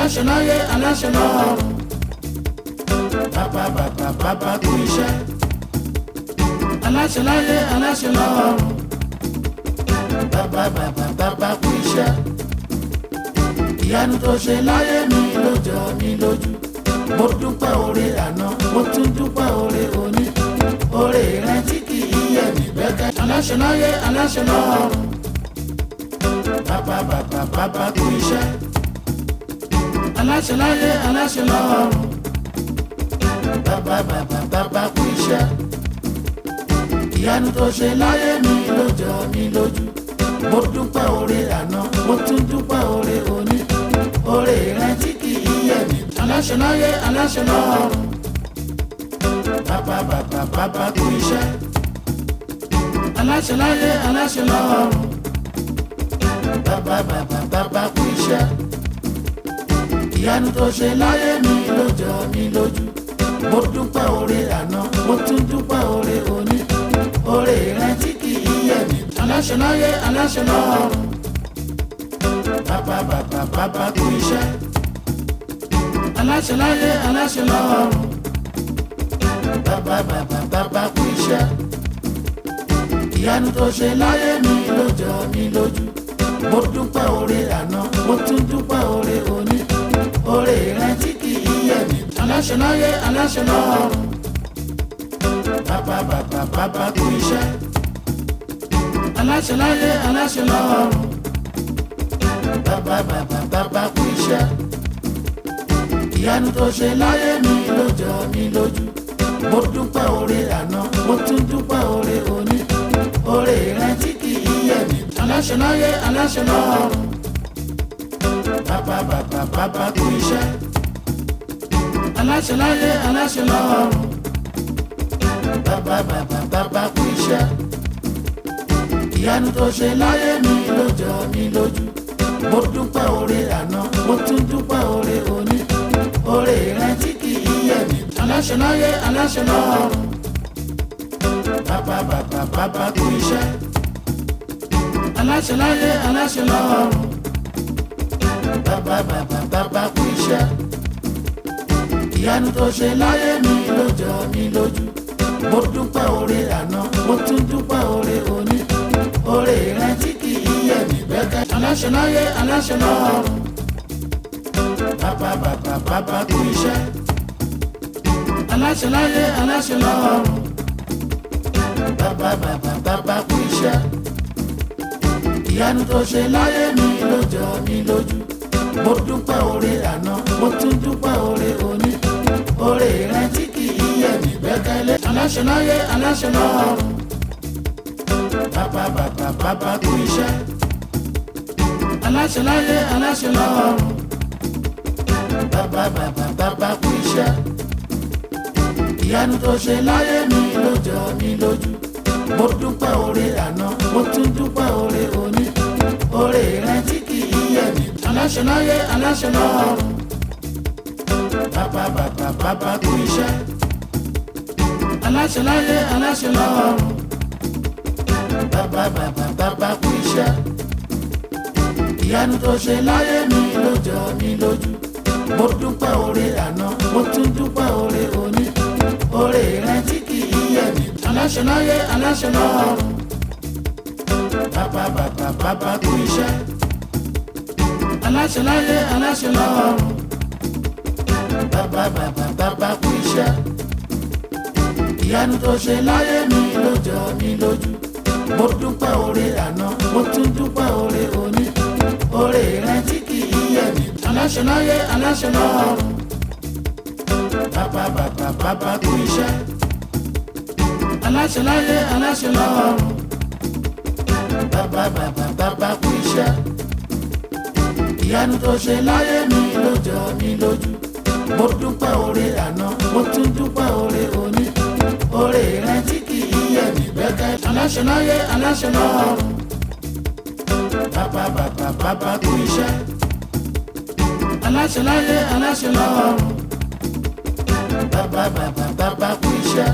aláṣẹ láyé aláṣẹ lọ́run. Bàbá bàbá bàbá kú iṣẹ́. Aláṣẹ láyé aláṣẹ lọ́run. Bàbá bàbá bàbá kú iṣẹ́. Ìyanu tó ṣe láyé mi ló jọ mí lójú. Mo dúpẹ́ oore àná, mo tún dúpẹ́ oore òní. Oore rẹ tí kì í yẹ mí bẹ́kẹ́. Aláṣẹ láyé aláṣẹ lọ́run. Bàbá bàbá bàbá kú iṣẹ́. Aláṣẹ láyé aláṣẹ lọ́run. Bàbá bàbá bàbá kú iṣẹ́. Ìyanu tó ṣe láyé mi ló jọ mí lójú. Mo dúpẹ́ oore àná, mo tún dúpẹ́ oore òní. Oore rẹ tí kì í yẹ mí. Aláṣẹ láyé aláṣẹ lọ́run. Bàbá bàbá bàbá kú iṣẹ́. Aláṣẹ láyé aláṣẹ lọ́run. Bàbá bàbá bàbá kú iṣẹ́. Ìyanu tó ṣe láyé mi ló jọ mí lójú. Mo dúpẹ́ oore àná, mo tún dúpẹ́ oore òní. Oore rẹ tí kì í yẹ mí. Aláṣẹ láyé aláṣẹ lọ́run. Bàbá bàbá bàbá kú iṣẹ́. Aláṣẹ láyé aláṣẹ lọ́run. Bàbá bàbá bàbá kú iṣẹ́. Ìyanu tó ṣe láyé mi ló jọ mí lójú. Mo dúpẹ́ oore àná, mo tún dúpẹ́ oore òní. Oore rẹ tí kì í yẹ mí. Aláṣẹ láyé aláṣẹ lọ́run. Bàbá bàbá bàbá kú iṣẹ́. Aláṣẹ láyé aláṣẹ lọ́run. Bàbá bàbá bàbá kú iṣẹ́. Ìyanu tó ṣe láyé mi ló jọ mí lójú. Mo dúpẹ́ oore àná, mo tún dúpẹ́ oore òní. Oore rẹ tí kì í yẹ mí. Aláṣẹ láyé aláṣẹ lọ́run. Bàbá bàbá bàbá kú iṣẹ́. Aláṣẹ láyé aláṣẹ lọ́run. Bàbá bàbá bàbá kú iṣẹ́. Ìyanu tó ṣe láyé mi ló jọ mí lójú. Mo dúpẹ́ oore àná, mo tún dúpẹ́ oore òní. Oore rẹ tí kì í yẹ mí. Aláṣẹ láyé aláṣẹ lọ́run. Bàbá bàbá bàbá kú iṣẹ́. Aláṣẹ láyé aláṣẹ lọ́run. Bàbá bàbá bàbá kú iṣẹ́. Ìyanu tó ṣe láyé mi ló jọ mí lójú. Mo dúpẹ́ oore àná, mo tún dúpẹ́ oore òní. Oore rẹ tí kì í yẹ mí bẹ́kẹ́. Aláṣẹ láyé aláṣẹ lọ́run. Bàbá bàbá bàbá kú iṣẹ́. Aláṣẹ láyé aláṣẹ lọ́run. Bàbá bàbá bàbá kú iṣẹ́. Ìyanu tó ṣe láyé mi ló jọ mí lójú. Mo dúpẹ́ oore àná, mo tún dúpẹ́ oore òní. Oore rẹ tí kì í yẹ mí bẹ́kẹ́lé. Aláṣẹ láyé aláṣẹ lọ́run. Bàbá bàbá bàbá kú iṣẹ́. Aláṣẹ láyé aláṣẹ lọ́run. Bàbá bàbá bàbá kú iṣẹ́. Ìyanu tó ṣe láyé mi ló jọ mí lójú. Mo dúpẹ́ oore àná, mo tún dúpẹ́ oore òní. Oore rẹ tí kì í yẹ mí. Aláṣẹ láyé aláṣẹ lọ́run. Bàbá bàbá bàbá kú iṣẹ́. Aláṣẹ láyé aláṣẹ lọ́run. Bàbá bàbá bàbá kú iṣẹ́. Ìyanu tó ṣe láyé mi ló jọ mí lójú. Mo dúpẹ́ oore àná, mo tún dúpẹ́ oore òní. Oore rẹ tí kì í yẹ mí. Aláṣẹ láyé aláṣẹ lọ́run. Bàbá bàbá bàbá kú iṣẹ́. Aláṣẹ láyé aláṣẹ lọ́run. Bàbá bàbá bàbá kú iṣẹ́. Ìyanu tó ṣe láyé mi ló jọ mí lójú. Mo dúpẹ́ oore àná, mo tún dúpẹ́ oore òní. Oore rẹ tí kì í yẹ mí. Aláṣẹ láyé aláṣẹ lọ́run. Bàbá bàbá bàbá kú iṣẹ́. Aláṣẹ láyé aláṣẹ lọ́run. Bàbá bàbá bàbá kú iṣẹ́. Ìyanu tó ṣe láyé mi ló jọ mí lójú. Mo dúpẹ́ oore àná, mo tún dúpẹ́ oore òní. Oore rẹ tí kì í yẹ mí bẹ́kẹ́. Aláṣẹ láyé aláṣẹ lọ́run. Bàbá bàbá bàbá kú iṣẹ́. Aláṣẹ láyé aláṣẹ lọ́run. Bàbá bàbá bàbá kú iṣẹ́.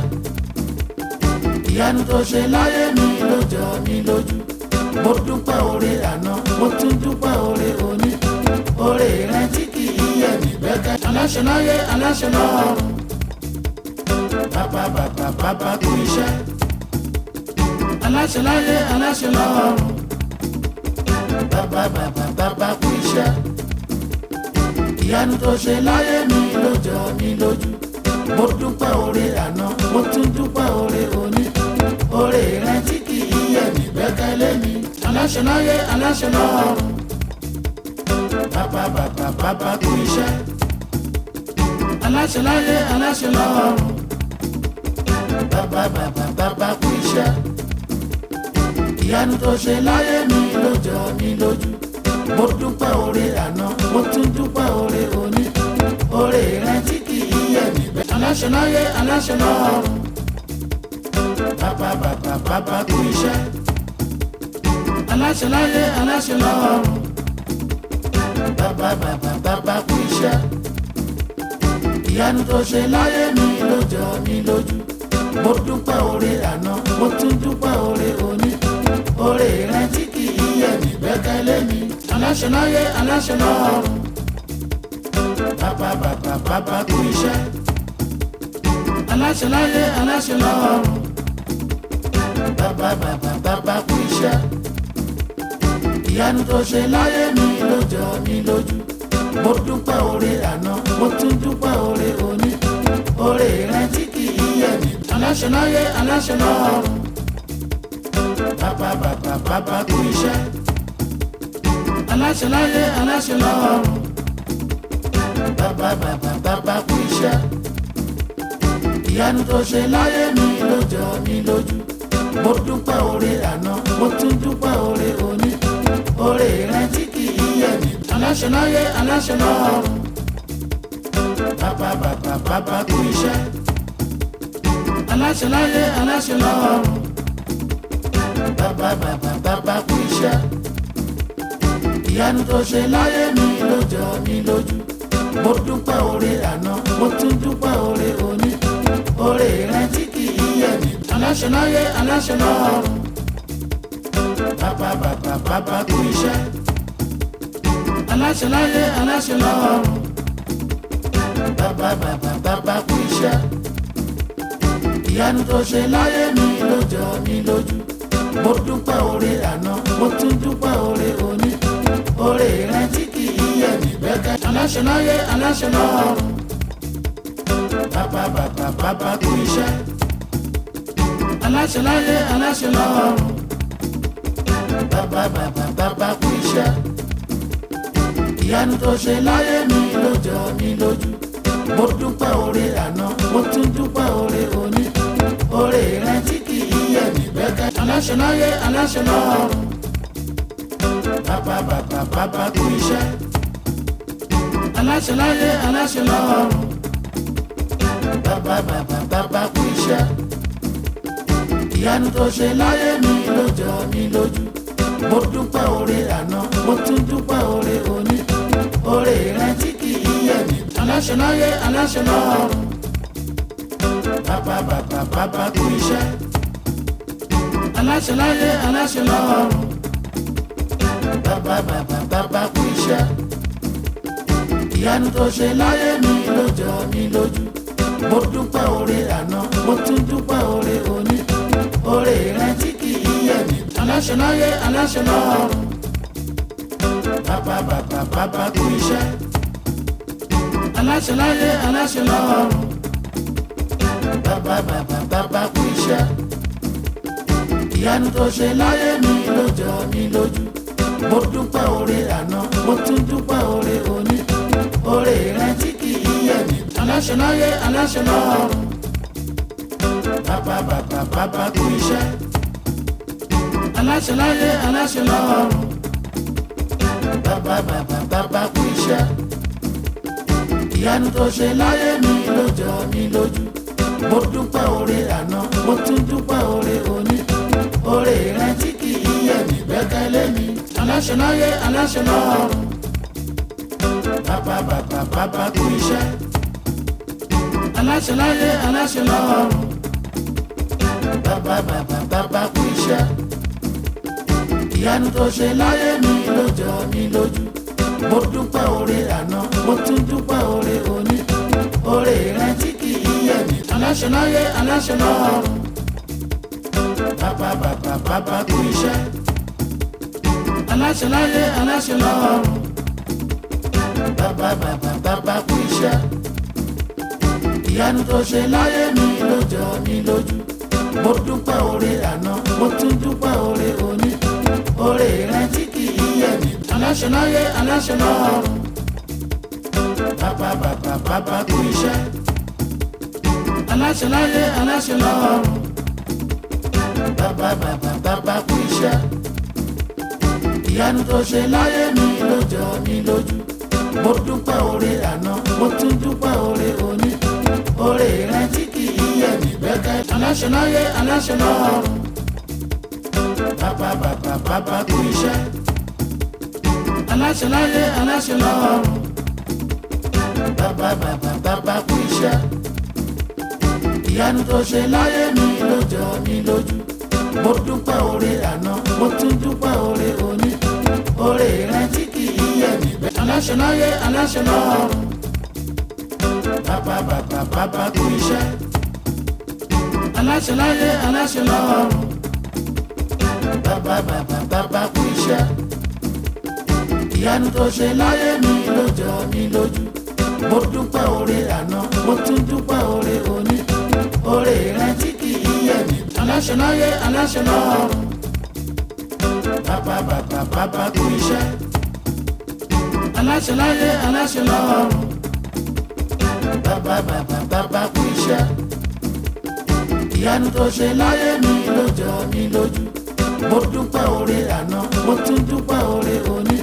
Ìyanu tó ṣe láyé mi ló jọ mí lójú. Mo dúpẹ́ oore àná, mo tún dúpẹ́ oore òní. Oore rẹ tí kì í yẹ aláṣẹ láyé aláṣẹ lọ́run. Bàbá bàbá bàbá kú iṣẹ́. Aláṣẹ láyé aláṣẹ lọ́run. Bàbá bàbá bàbá kú iṣẹ́. Ìyanu tó ṣe láyé mi ló jọ mí lójú. Mo dúpẹ́ oore àná, mo tún dúpẹ́ oore òní. Oore rẹ tí kì í yẹ̀ mí gbẹ́kẹ̀lé mi. Aláṣẹ láyé aláṣẹ lọ́run. Bàbá bàbá bàbá kú iṣẹ́. Aláṣẹ láyé aláṣẹ lọ́run. Bàbá bàbá bàbá kú iṣẹ́. Ìyanu tó ṣe láyé mi ló jọ mí lójú. Mo dúpẹ́ oore àná, mo tún dúpẹ́ oore òní. Oore rẹ tí kì í yẹ̀ mí gbẹ́kẹ̀lé. Aláṣẹ láyé aláṣẹ lọ́run. Bàbá bàbá bàbá kú iṣẹ́. Aláṣẹ láyé aláṣẹ lọ́run. Bàbá bàbá bàbá kú iṣẹ́. Ìyanu tó ṣe láyé mi ló jọ mí lójú. Mo dúpẹ́ oore àná, mo tún dúpẹ́ oore òní. Oore rẹ tí kì í yẹ̀ mí gbẹ́kẹ̀lé mi. Aláṣẹ láyé aláṣẹ lọ́run. Bàbá bàbá bàbá kú iṣẹ́. Aláṣẹ láyé aláṣẹ lọ́run. Bàbá bàbá bàbá kú iṣẹ́. Ìyanu tó ṣe láyé mi ló jọ mí lójú. Mo dúpẹ́ oore àná, mo tún dúpẹ́ oore òní. Oore rẹ tí kì í yẹ̀ mí. Aláṣẹ láyé aláṣẹ lọ́run. Bàbá bàbá bàbá kú iṣẹ́. Aláṣẹ láyé aláṣẹ lọ́run. Bàbá bàbá bàbá kú iṣẹ́. Ìyanu tó ṣe láyé mi ló jọ mí lójú. Mo dúpẹ́ oore àná, mo tún dúpẹ́ oore òní. Oore rẹ tí kì í yẹ̀ mí. Aláṣẹ láyé aláṣẹ lọ́run. Bàbá bàbá bàbá kú iṣẹ́. Aláṣẹ láyé aláṣẹ lọ́run. Bàbá bàbá bàbá kú iṣẹ́. Ìyanu tó ṣe láyé mi ló jọ mí lójú. Mo dúpẹ́ oore àná, mo tún dúpẹ́ oore òní. Oore rẹ tí kì í yẹ̀ mí. Aláṣẹ láyé aláṣẹ lọ́run. Bàbá bàbá bàbá kú iṣẹ́. Aláṣẹ láyé aláṣẹ lọ́run. Bàbá bàbá bàbá kú iṣẹ́. Ìyanu tó ṣe láyé mi ló jọ mí lójú. Mo dúpẹ́ oore àná, mo tún dúpẹ́ oore òní. Oore rẹ tí kì í yẹ̀ mí gbẹ́kẹ̀lé. Aláṣẹ láyé aláṣẹ lọ́run. Bàbá bàbá bàbá kú iṣẹ́. Aláṣẹ láyé aláṣẹ lọ́run. Bàbá bàbá bàbá kú iṣẹ́. Ìyanu tó ṣe láyé mi ló jọ mí lójú. Mo dúpẹ́ oore àná, mo tún dúpẹ́ oore òní. Oore rẹ tí kì í yẹ̀ mí gbẹ́kẹ̀lé. Aláṣẹ láyé aláṣẹ lọ́run. Bàbá bàbá bàbá kú iṣẹ́. Aláṣẹ láyé aláṣẹ lọ́run. Bàbá bàbá bàbá kú iṣẹ́. Ìyanu tó ṣe láyé mi ló jọ mí lójú. Mo dúpẹ́ oore àná, mo tún dúpẹ́ oore òní. Oore rẹ tí kì í yẹ̀ mí. Aláṣẹ láyé aláṣẹ lọ́run. Bàbá bàbá bàbá kú iṣẹ́. Aláṣẹ láyé aláṣẹ lọ́run. Bàbá bàbá bàbá kú iṣẹ́. Ìyanu tó ṣe láyé mi ló jọ mí lójú. Mo dúpẹ́ oore àná, mo tún dúpẹ́ oore òní. Oore rẹ tí kì í yẹ̀ mí. Aláṣẹ láyé aláṣẹ lọ́run. Bàbá bàbá bàbá kú iṣẹ́. Aláṣẹ láyé aláṣẹ lọ́run. Bàbá bàbá bàbá kú iṣẹ́. Ìyanu tó ṣe láyé mi ló jọ mí lójú. Mo dúpẹ́ oore àná, mo tún dúpẹ́ oore òní. Oore rẹ tí kì í yẹ̀ mí. Aláṣẹ láyé aláṣẹ lọ́run. Bàbá bàbá bàbá kú iṣẹ́. Aláṣẹ láyé aláṣẹ lọ́run. Bàbá bàbá bàbá kú iṣẹ́. Ìyanu tó ṣe láyé mi ló jọ mí lójú. Mo dúpẹ́ oore àná, mo tún dúpẹ́ oore òní. Oore rẹ tí kì í yẹ̀ mí gbẹ́kẹ̀lé mi. Aláṣẹ láyé aláṣẹ lọ́run. Bàbá bàbá bàbá kú iṣẹ́. Aláṣẹ láyé aláṣẹ lọ́run. Bàbá bàbá bàbá kú iṣẹ́. Ìyanu tó ṣe láyé mi ló jọ mí lójú. Mo dúpẹ́ oore àná, mo tún dúpẹ́ oore òní. aláṣẹ lọ́run. Bàbá bàbá bàbá kú iṣẹ́. Aláṣẹ láyé aláṣẹ lọ́run. Bàbá bàbá bàbá kú iṣẹ́. Ìyanu tó ṣe láyé mi ló jọ mí lójú. Mo dúpẹ́ oore àná, mo tún dúpẹ́ oore òní. Oore rẹ tí kì í yẹ̀ mí. Aláṣẹ láyé aláṣẹ lọ́run. Bàbá bàbá bàbá kú iṣẹ́. Aláṣẹ láyé aláṣẹ lọ́run. Bàbá bàbá bàbá kú iṣẹ́. Ìyanu tó ṣe láyé mi ló jọ mí lójú. Mo dúpẹ́ oore àná, mo tún dúpẹ́ oore òní. Oore rẹ tí kì í yẹ̀ mí bẹ́kẹ́. Aláṣẹ láyé aláṣẹ lọ́run. Bàbá bàbá bàbá kú iṣẹ́. Aláṣẹ láyé aláṣẹ lọ́run. Bàbá bàbá bàbá kú iṣẹ́. Ìyanu tó ṣe láyé mi ló jọ mí lójú. Mo dúpẹ́ oore àná, mo tún dúpẹ́ oore òní. Oore rẹ tí kì í yẹ̀ mí bẹ́ẹ̀. Aláṣẹ láyé aláṣẹ lọ́run. Bàbá bàbá bàbá kú iṣẹ́. Aláṣẹ láyé aláṣẹ lọ́run. Bàbá bàbá bàbá kú iṣẹ́. Ìyanu tó ṣe láyé mi ló jọ mí lójú. Mo dúpẹ́ oore àná, mo tún dúpẹ́ oore òní. Oore rẹ tí kì í yẹ̀ mí. Aláṣẹ láyé aláṣẹ lọ́run. Bàbá bàbá bàbá kú iṣẹ́. Aláṣẹ láyé aláṣẹ lọ́run. Bàbá bàbá bàbá kú iṣẹ́. Ìyanu tó ṣe láyé mi ló jọ mí lójú. Mo dúpẹ́ oore àná, mo tún dúpẹ́ oore òní.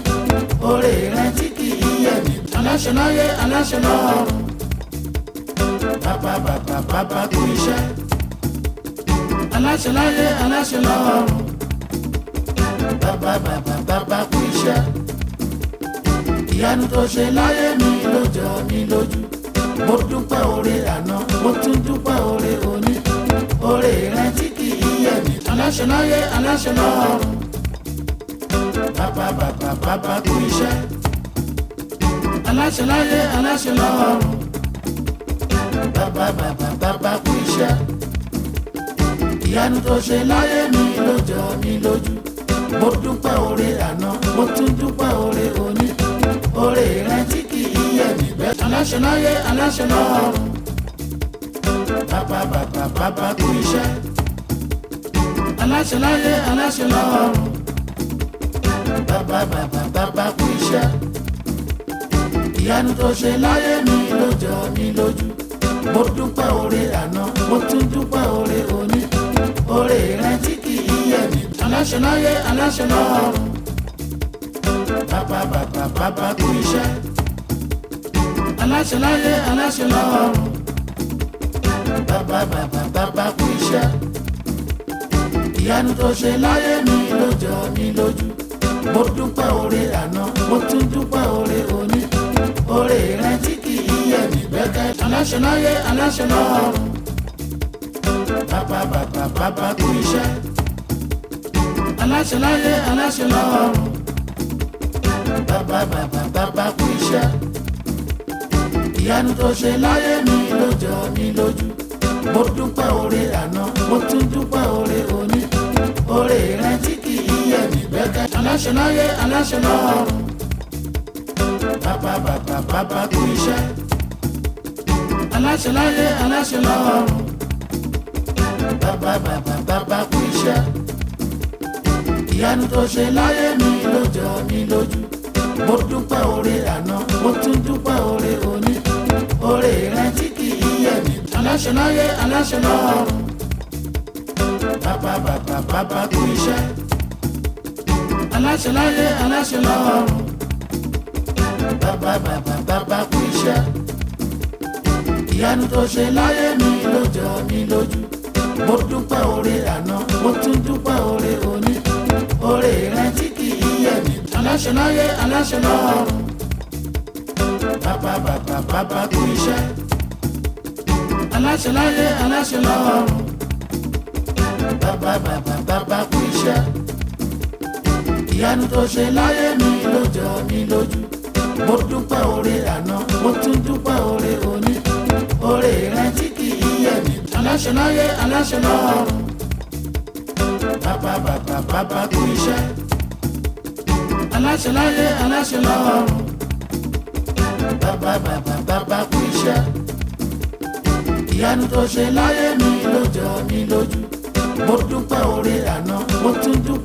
Oore rẹ tí kì í yẹ̀ mí. Aláṣẹ láyé aláṣẹ lọ́run. Bàbá bàbá bàbá kú iṣẹ́. Aláṣẹ láyé aláṣẹ lọ́run. Bàbá bàbá bàbá kú iṣẹ́. Ìyanu tó ṣe láyé mi ló jọ mí lójú. Mo dúpẹ́ oore àná, mo tún dúpẹ́ oore òní. Oore rẹ tí kì í yẹ̀ mí. Aláṣẹ láyé aláṣẹ lọ́run. Bàbá bàbá bàbá kú iṣẹ́. Aláṣẹ láyé aláṣẹ lọ́run. Bàbá bàbá bàbá kú iṣẹ́. Ìyanu tó ṣe láyé mi ló jọ mí lójú. Mo dúpẹ́ oore àná, mo tún dúpẹ́ oore òní. Oore rẹ tí kì í yẹ̀ mí bẹ́ẹ̀. Aláṣẹ láyé aláṣẹ lọ́run. Bàbá bàbá bàbá kú iṣẹ́. Aláṣẹ láyé aláṣẹ lọ́run. Bàbá bàbá bàbá kú iṣẹ́. Ìyanu tó ṣe láyé mi ló jọ mí lójú. Mo dúpẹ́ oore àná, mo tún dúpẹ́ oore òní. Oore rẹ tí kì í yẹ̀ mí. Aláṣẹ láyé aláṣẹ lọ́run. Bàbá bàbá bàbá kú iṣẹ́. Aláṣẹ láyé aláṣẹ lọ́run. Bàbá bàbá bàbá kú iṣẹ́. Ìyanu tó ṣe láyé mi ló jọ mí lójú. Mo dúpẹ́ oore àná, mo tún dúpẹ́ oore òní. Oore rẹ tí kì í yẹ̀ mí bẹ́kẹ́. Aláṣẹ láyé aláṣẹ lọ́run. Bàbá bàbá bàbá kú iṣẹ́. Aláṣẹ láyé aláṣẹ lọ́run. Bàbá bàbá bàbá kú iṣẹ́. Ìyanu tó ṣe láyé mi ló jọ mí lójú. Mo dúpẹ́ oore àná, mo tún dúpẹ́ oore òní. Oore rẹ tí kì í yẹ̀ mí bẹ́kẹ́. Aláṣẹ láyé aláṣẹ lọ́run. Bàbá bàbá bàbá kú iṣẹ́. Aláṣẹ láyé aláṣẹ lọ́run. Bàbá bàbá bàbá kú iṣẹ́. Ìyanu tó ṣe láyé mi ló jọ mí lójú. Mo dúpẹ́ oore àná, mo tún dúpẹ́ oore òní. Oore rẹ tí kì í yẹ̀ mí. Aláṣẹ láyé aláṣẹ lọ́run. Bàbá bàbá bàbá kú iṣẹ́. Aláṣẹ láyé aláṣẹ lọ́run. Bàbá bàbá bàbá kú iṣẹ́. Ìyanu tó ṣe láyé mi ló jọ mí lójú. Mo dúpẹ́ oore àná, mo tún dúpẹ́ oore òní. Oore rẹ tí kì í yẹ̀ mí. Aláṣẹ láyé aláṣẹ lọ́run. Bàbá bàbá bàbá kú iṣẹ́. Aláṣẹ láyé aláṣẹ lọ́run. Bàbá bàbá bàbá kú iṣẹ́. Ìyanu tó ṣe láyé mi ló jọ mí lójú. Mo dúpẹ́ oore àná, mo tún dúpẹ́ oore òní. Oore rẹ tí kì í yẹ̀ mí. aláṣẹ láyé aláṣẹ lọ́run. Bàbá bàbá bàbá kú iṣẹ́. Aláṣẹ láyé aláṣẹ lọ́run. Bàbá bàbá bàbá kú iṣẹ́. Ìyanu tó ṣe láyé mi ló jọ mí lójú. Mo dúpẹ́ oore àná, mo tún dúpẹ́.